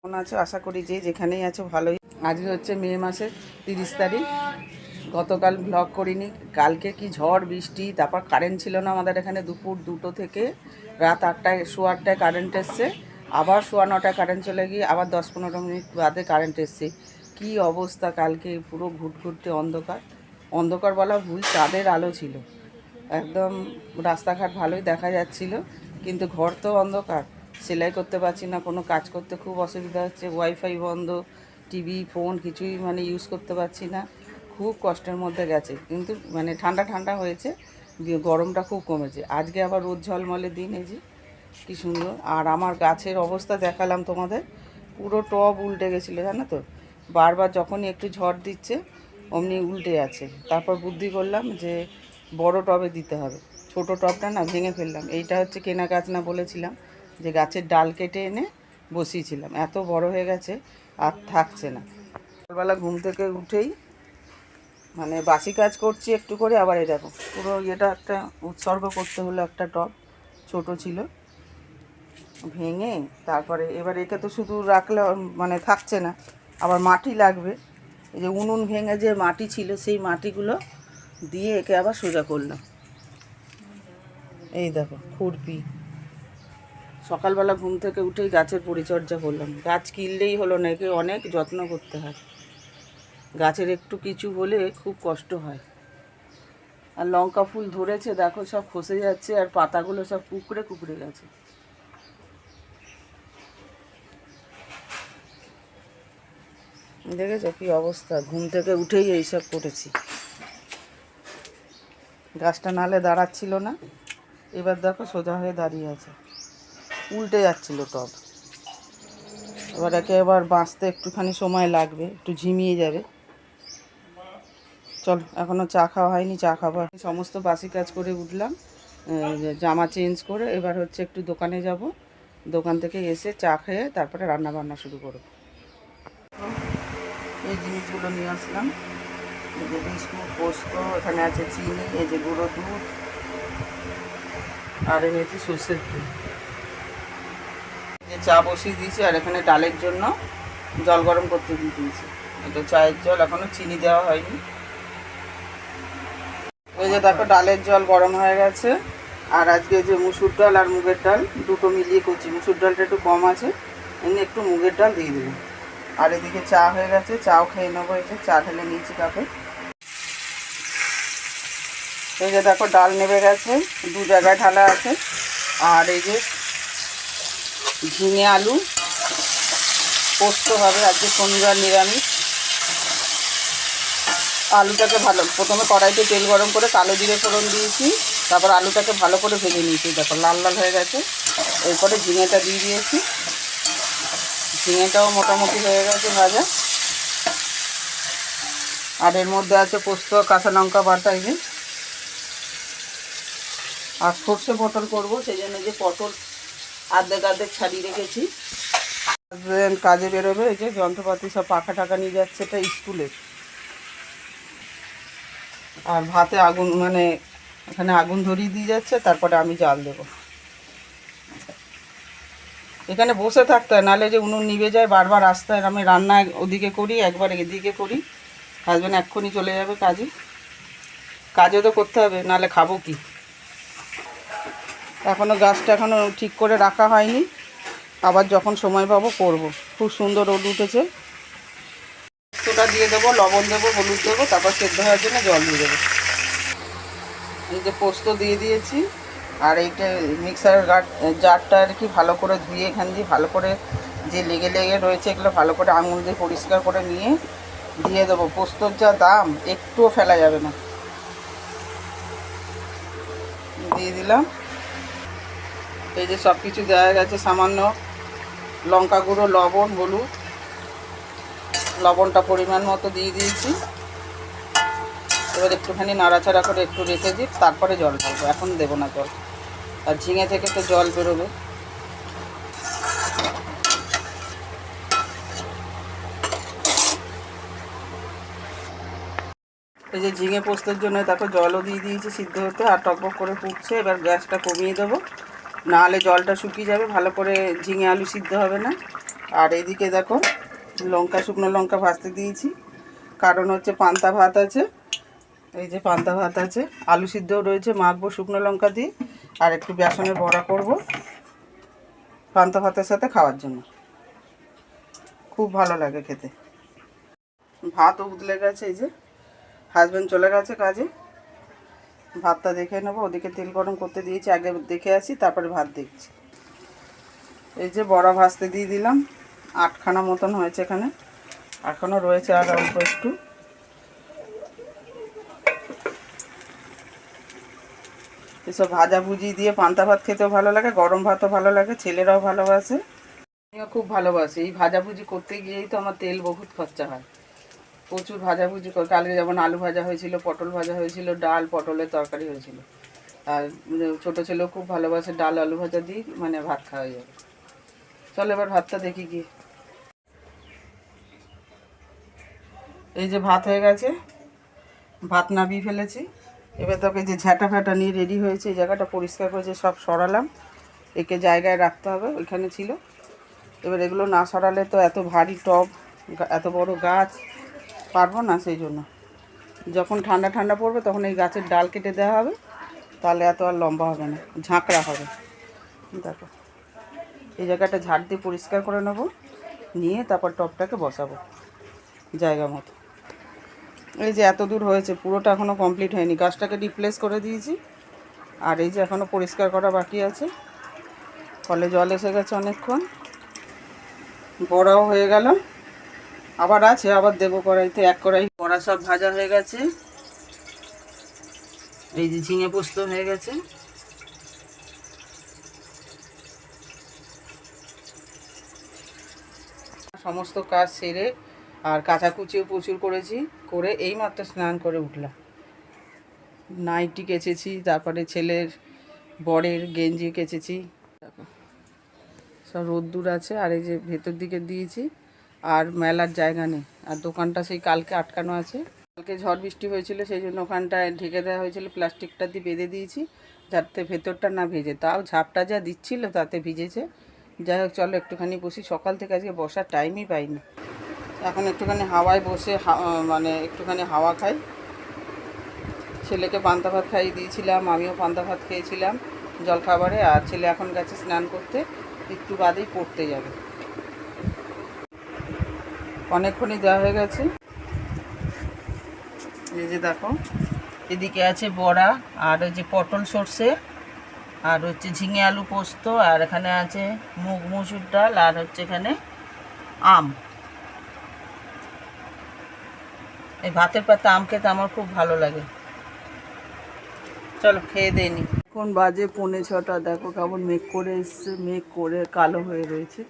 কেমন আছো? আশা করি যে যেখানেই আছো ভালোই। আজকে হচ্ছে মে মাসের 30 তারিখ। গতকাল ব্লগ করিনি। কালকে কি ঝড় বৃষ্টি, তারপর কারেন্ট ছিল না আমাদের এখানে দুপুর 2টো থেকে রাত 8টায়, 8:15 কারেন্ট এসছে। আবার 9:15 কারেন্ট চলে গিয়ে আবার 10-15 মিনিট বাদে কারেন্ট এসছে। কি অবস্থা! কালকে পুরো ঘুটঘুটে অন্ধকার। অন্ধকার বলা ভুল, চাঁদের আলো ছিল একদম। রাস্তাঘাট ভালোই দেখা যাচ্ছিল, কিন্তু ঘর তো অন্ধকার। সেলাই করতে পারছি না, কোনো কাজ করতে খুব অসুবিধা হচ্ছে। ওয়াইফাই বন্ধ, টিভি ফোন কিছুই ইউজ করতে পারছি না। খুব কষ্টের মধ্যে গেছে, কিন্তু ঠান্ডা ঠান্ডা হয়েছে, গরমটা খুব কমেছে। আজকে আবার রোদ ঝলমলে দিন, এই যে কী সুন্দর। আর আমার গাছের অবস্থা দেখালাম তোমাদের, পুরো টব উল্টে গেছিলো জানো তো। বারবার যখনই একটু ঝড় দিচ্ছে অমনি উল্টে আছে। তারপর বুদ্ধি করলাম যে বড় টবে দিতে হবে, ছোট টবটা না ভেঙে ফেললাম। এইটা হচ্ছে কেনা গাছ না, বলেছিলাম যে গাছের ডাল কেটে এনে বসিয়েছিলাম, এত বড় হয়ে গেছে আর থাকছে না। সকালবেলা ঘুম থেকে উঠেই বাসি কাজ করছি একটু করে, আবার এই দেখো পুরো ইয়েটা একটা উৎসর্গ করতে হলো। একটা টব ছোট ছিল, ভেঙে তারপরে এবার একে তো শুধু রাখলে থাকছে না, আবার মাটি লাগবে। এই যে উনুন ভেঙে যে মাটি ছিল সেই মাটিগুলো দিয়ে একে আবার সোজা করলাম। এই দেখো খুরপি। সকালবেলা ঘুম থেকে উঠেই গাছের পরিচর্যা করলাম। গাছ কিনলেই হলো না, একে অনেক যত্ন করতে হয়। গাছের একটু কিছু হলে খুব কষ্ট হয়। আর লঙ্কা ফুল ধরেছে দেখো, সব খসে যাচ্ছে, আর পাতাগুলো সব কুকড়ে কুকড়ে গেছে। দেখেছো কি অবস্থা? ঘুম থেকে উঠেই এইসব করেছি। গাছটা নালে দাঁড়াচ্ছিল না, এবার দেখো সোজা হয়ে দাঁড়িয়ে আছে। উল্টে যাচ্ছিল টব। এবার এবার বাঁচতে একটুখানি সময় লাগবে, একটু ঝিমিয়ে যাবে। চল, এখনও চা খাওয়া হয়নি, চা খাবো। সমস্ত বাসি কাজ করে উঠলাম, জামা চেঞ্জ করে এবার হচ্ছে একটু দোকানে যাব। দোকান থেকে এসে চা খেয়ে তারপরে রান্না বান্না শুরু করব। এই জিনিসগুলো নিয়ে আসলাম, এই যে বিস্কুট, পোস্ত, এখানে আছে চিনি, এই যে গুঁড়ো দুধ, আর এনেছি সর্ষের তেল। যে চা বসিয়ে দিয়েছি, আর এখানে ডালের জন্য জল গরম করতে দিয়ে দিয়েছি। এটা চায়ের জল, এখনও চিনি দেওয়া হয়নি। এই যে দেখো ডালের জল গরম হয়ে গেছে। আর আজকে যে মুসুর ডাল আর মুগের ডাল দুটো মিলিয়ে করছি, মুসুর ডালটা একটু কম আছে, এমনি একটু মুগের ডাল দিয়ে দেবো। আর এদিকে চা হয়ে গেছে, চাও খেয়ে নেবো। এই যে চা ঢেলে নিয়েছি কাপে। এই যে দেখো ডাল নেমে গেছে, 2 জায়গায় ঢালা আছে। আর এই যে ঝিঙে আলু পোস্ত হবে, আজকে শনিবার নিরামিষ। আলুটাকে প্রথমে কড়াইতে তেল গরম করে কালো জিরে ফোড়ন দিয়েছি, তারপর আলুটাকে ভালো করে ভেজে নিয়েছি। দেখো লাল লাল হয়ে গেছে। এরপরে ঝিঙেটা দিয়ে দিয়েছি, ঝিঙেটাও মোটামুটি হয়ে গেছে ভাজা। আর এর মধ্যে আছে পোস্ত, কাঁচা লঙ্কা বাটা, এই যে। আর সর্ষে পটল করবো, সেই জন্য যে পটল অর্ধেক ছাড়িয়ে রেখেছি। কাজে বেরোবে, এই যে যন্ত্রপাতি সব পাখা টাকা নিয়ে যাচ্ছে, এটা স্কুলের। আর ভাতে আগুন এখানে আগুন ধরিয়ে দিয়ে যাচ্ছে, তারপরে আমি জাল দেবো। এখানে বসে থাকতে হয়, নাহলে যে উনুন নিভে যায়, বারবার আসতে হয়। আমি রান্না ওদিকে করি, একবার এদিকে করি। হাজব্যান্ড এক্ষুনি চলে যাবে কাজে, কাজও তো করতে হবে, নাহলে খাবো কি। এখনও গাছটা ঠিক করে রাখা হয়নি, আবার যখন সময় পাবো করব। খুব সুন্দর রোদ উঠেছে। পোস্তটা দিয়ে দেবো, লবণ দেবো, হলুদ দেবো, তারপর সেদ্ধ হওয়ার জন্য জল দিয়ে দেবো। এই যে পোস্ত দিয়ে দিয়েছি। আর এইটা মিক্সার জারটা আর কি ভালো করে ধুয়ে এখান দিয়ে ভালো করে যে লেগে লেগে রয়েছে এগুলো ভালো করে আঙুল দিয়ে পরিষ্কার করে নিয়ে দিয়ে দেবো। পোস্তর যা দাম, একটুও ফেলা যাবে না। দিয়ে দিলাম। এই যে সব কিছু দেওয়া গেছে, সামান্য লঙ্কা গুঁড়ো, লবণ, হলুদ, লবণটা পরিমাণ মতো দিয়ে দিয়েছি। এবার একটুখানি নাড়াচাড়া করে একটু রেখে দিই, তারপরে জল ঢালবো। এখন দেবো না জল, আর ঝিঙে থেকে তো জল বেরোবে। এই যে ঝিঙে পোস্তের জন্য দেখো জলও দিয়ে দিয়েছি সিদ্ধ হতে, আর টকবক করে ফুটছে। এবার গ্যাসটা কমিয়ে দেবো, নাহলে জলটা শুকিয়ে যাবে, ভালো করে ঝিঙে আলু সিদ্ধ হবে না। আর এইদিকে দেখো শুকনো লঙ্কা ভাজতে দিয়েছি, কারণ হচ্ছে পান্তা ভাত আছে। এই যে পান্তা ভাত আছে, আলু সিদ্ধও রয়েছে, মাখবো শুকনো লঙ্কা দিয়ে, আর একটু বেসনের বড়া করব পান্তা ভাতের সাথে খাওয়ার জন্য। খুব ভালো লাগে খেতে। ভাতও উতলে গেছে, এই যে হাজব্যান্ড চলে গেছে কাজে। ভাতটা দেখে নেবো, ওদিকে তেল গরম করতে দিয়েছি, আগে দেখে আসি তারপরে ভাত দেখছি। এই যে বড়া ভাজতে দিয়ে দিলাম, 8খানা মতন হয়েছে এখানে, এখনও রয়েছে আর অল্প একটু। এসব ভাজাভুজি দিয়ে পান্তা ভাত খেতেও ভালো লাগে, গরম ভাতও ভালো লাগে, ছেলেরাও ভালোবাসে, আমিও খুব ভালোবাসি। এই ভাজাভুজি করতে গিয়েই তো আমার তেল বহুত খরচা হয়, প্রচুর ভাজাভুজি করে। কালকে যেমন আলু ভাজা হয়েছিল, পটল ভাজা হয়েছিল, ডাল পটলের তরকারি হয়েছিল। আর ছোটো ছেলেও খুব ভালোবাসে, ডাল আলু ভাজা দিয়ে মানে ভাত খাওয়া যাবে। চলো এবার ভাতটা দেখি গিয়ে। এই যে ভাত হয়ে গেছে, ভাত নামিয়ে ফেলেছি। এবার তোকে যে ঝাঁটা ফ্যাটা নিয়ে রেডি হয়েছে, এই জায়গাটা পরিষ্কার করেছে, সব সরালাম, একে জায়গায় রাখতে হবে, ওইখানে ছিল। এবার এগুলো না সরালে তো এত ভারী টব, এত বড় গাছ পারবো না, সেই জন্য যখন ঠান্ডা ঠান্ডা পড়বে তখন এই গাছের ডাল কেটে দেওয়া হবে, তাহলে এত আর লম্বা হবে না, ঝাঁকড়া হবে। দেখো এই জায়গাটা ঝাড় দিয়ে পরিষ্কার করে নেবো, নিয়ে তারপর টবটাকে বসাবো জায়গা মতো। এই যে এত দূর হয়েছে, পুরোটা এখনও কমপ্লিট হয়নি, গাছটাকে রিপ্লেস করে দিয়েছি। আর এই যে এখনও পরিষ্কার করা বাকি আছে, কলে জল এসে গেছে অনেকক্ষণ, বড়াও হয়ে গেল, আবার আছে, আবার দেবো কড়াইতে। এক কড়াই বড়া সব ভাজা হয়ে গেছে। এই যে ঝিঙে পোস্ত হয়ে গেছে। সমস্ত কাজ সেরে আর কাচাকুচিও প্রচুর করেছি, করে এইমাত্র স্নান করে উঠলাম। নাইটি কেচেছি, তারপরে ছেলের বরের গেঞ্জি কেচেছি। সব রোদ্দুর আছে, আর এই যে ভেতর দিকে দিয়েছি, আর মেলার জায়গা নেই, আর দোকানটা সেই কালকে আটকানো আছে। কালকে ঝড় বৃষ্টি হয়েছিল, সেই জন্য ওখানটায় ঢেকে দেওয়া হয়েছিল, প্লাস্টিকটা দিয়ে বেঁধে দিয়েছি যাতে ভেতরটা না ভেজে, তাও ঝাপটা যা দিচ্ছিল তাতে ভিজেছে। যাই হোক চলো একটুখানি বসি, সকাল থেকে আজকে বসার টাইমই পাইনি। এখন একটুখানি হাওয়ায় বসে মানে একটুখানি হাওয়া খাই। ছেলেকে পান্তা ভাত খাইয়ে দিয়েছিলাম, আমিও পান্তা ভাত খেয়েছিলাম জলখাবারে, আর ছেলে এখন গেছে স্নান করতে, একটু বাদেই পড়তে যাবে। অনেকক্ষণই দেওয়া হয়ে গেছে। এই যে দেখো এদিকে আছে বড়া, আর ওই যে পটল সর্ষে, আর হচ্ছে ঝিঙে আলু পোস্ত, আর এখানে আছে মুগ মসুর ডাল, আর হচ্ছে এখানে আম। এই ভাতের পাতে আম খেতে আমার খুব ভালো লাগে। চলো খেয়ে দিয়ে নি। এখন বাজে 5:45, দেখো কেমন মেঘ করে এসছে, মেঘ করে কালো হয়ে রয়েছে।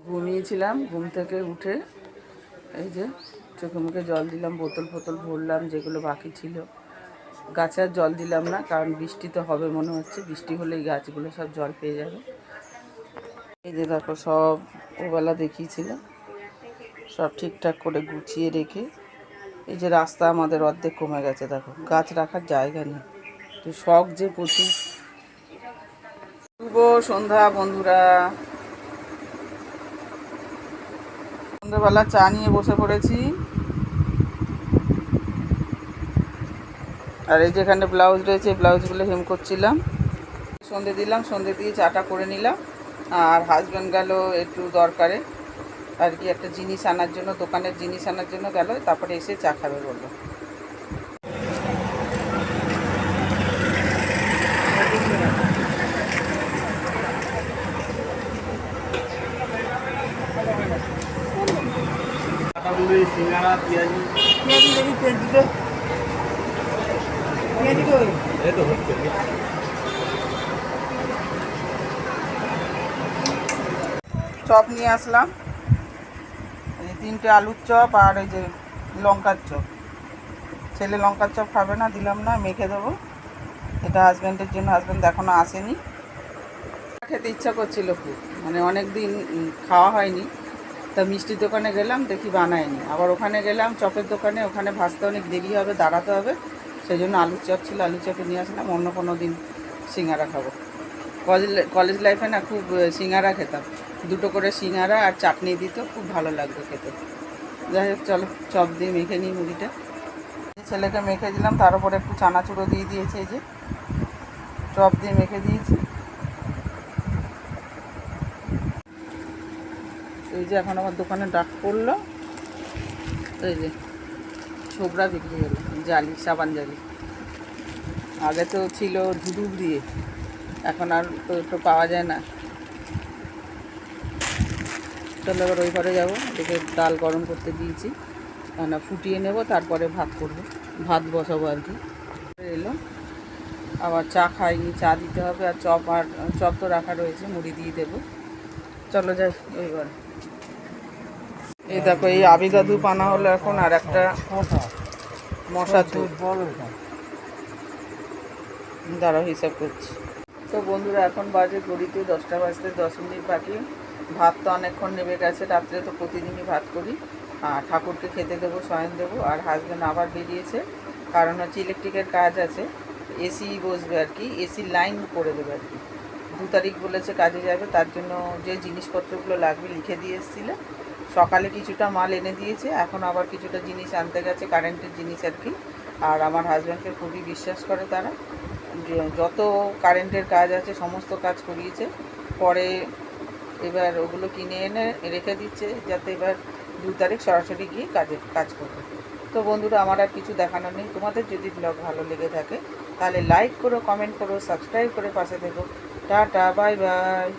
ঘুমিয়েছিলাম, ঘুম থেকে উঠে এই যে চোখে মুখে জল দিলাম, বোতল ফোতল ভরলাম যেগুলো বাকি ছিল। গাছে আর জল দিলাম না, কারণ বৃষ্টি তো হবে মনে হচ্ছে, বৃষ্টি হলেই গাছগুলো সব জল পেয়ে যাবে। এই যে দেখো সব ওবেলা দেখিয়েছিল, সব ঠিকঠাক করে গুছিয়ে রেখে, এই যে রাস্তা আমাদের অর্ধেক কমে গেছে, দেখো গাছ রাখার জায়গা নেই, তো শখ যে প্রচুর। শুভ সন্ধ্যা বন্ধুরা, সন্ধ্যাবেলা চা নিয়ে বসে পড়েছি। আর এই যেখানে ব্লাউজ রয়েছে, ব্লাউজগুলো হেম করছিলাম, সন্ধে দিলাম, সন্ধে দিয়ে চাটা করে নিলাম। আর হাজব্যান্ড গেল একটু দরকারে আর কি, একটা জিনিস আনার জন্য, দোকানের জিনিস আনার জন্য গেল, তারপরে এসে চা খাবে বললো। চপ নিয়ে আসলাম, এই 3টে আলুর চপ, আর এই যে লঙ্কার চপ। ছেলে লঙ্কার চপ খাবে না, দিলাম না, মেখে দেবো। এটা হাজব্যান্ডের জন্য, হাজব্যান্ড এখনও আসেনি। খেতে ইচ্ছা করছিল খুব, মানে অনেক দিন খাওয়া হয়নি, তা মিষ্টির দোকানে গেলাম, দেখি বানায়নি। আবার ওখানে গেলাম চপের দোকানে, ওখানে ভাজতে অনেক দেরি হবে, দাঁড়াতে হবে, সেই জন্য আলুর চপ ছিল, আলুর চপে নিয়ে আসলাম। অন্য কোনো দিন সিঙ্গারা খাবো। কলেজ লাইফে না খুব সিঙ্গারা খেতাম, দুটো করে সিঙ্গারা আর চাটনি দিত, খুব ভালো লাগতো খেতে। যাই হোক চলো চপ দিয়ে মেখে নিই মুড়িটা। ছেলেকে মেখে দিলাম, তার উপরে একটু চানাচুরো দিয়ে দিয়েছে, এই যে চপ দিয়ে মেখে দিয়েছি। এই যে এখন আমার দোকানে ডাক পড়লো, এই যে ছোবড়া বিক্রি হলো, জালি, সাবান জালি। আগে তো ছিল ঝুড়ুর দিয়ে, এখন আর তো একটু পাওয়া যায় না। চলো এবার ওই ঘরে যাবো, এদিকে ডাল গরম করতে দিয়েছি, না ফুটিয়ে নেব, তারপরে ভাত করবো, ভাত বসাবো আর কি। এলো আবার চা খাইনি, চা দিতে হবে, আর চপ তো রাখা রয়েছে, মুড়ি দিয়ে দেবো। চলো যাই ওই ঘরে। এই দেখো এই আবিগা ধূপ আনা হলো এখন, আর একটা মশার ধূপ। দাঁড়াও হিসাব করছি। তো বন্ধুরা এখন বাজে ঘড়িতে 10টা বাজতে 10 মিনিট বাকি। ভাত তো অনেকক্ষণ নেমে গেছে, রাত্রে তো প্রতিদিনই ভাত করি। আর ঠাকুরকে খেতে দেবো, শয়ন দেবো। আর হাজব্যান্ড আবার বেরিয়েছে, কারণ হচ্ছে ইলেকট্রিকের কাজ আছে, এসি বসবে আর কি, এসির লাইন করে দেবে আর কি। 2 তারিখ বলেছে কাজে যাবে, তার জন্য যে জিনিসপত্রগুলো লাগবে লিখে দিয়ে এসেছিলো। সকালে কিছুটা মাল এনে দিয়েছে, এখন আবার কিছুটা জিনিস আনতে গেছে, কারেন্টের জিনিস আর কি। আর আমার হাজব্যান্ডকে খুবই বিশ্বাস করে তারা, যত কারেন্টের কাজ আছে সমস্ত কাজ করিয়েছে। পরে এবার ওগুলো কিনে এনে রেখে দিচ্ছে, যাতে এবার 2 তারিখ সরাসরি গিয়ে কাজ করবে। তো বন্ধুরা আমার আর কিছু দেখানো নেই। তোমাদের যদি ব্লগ ভালো লেগে থাকে তাহলে লাইক করো, কমেন্ট করো, সাবস্ক্রাইব করে পাশে থেকো। Tata, bye bye.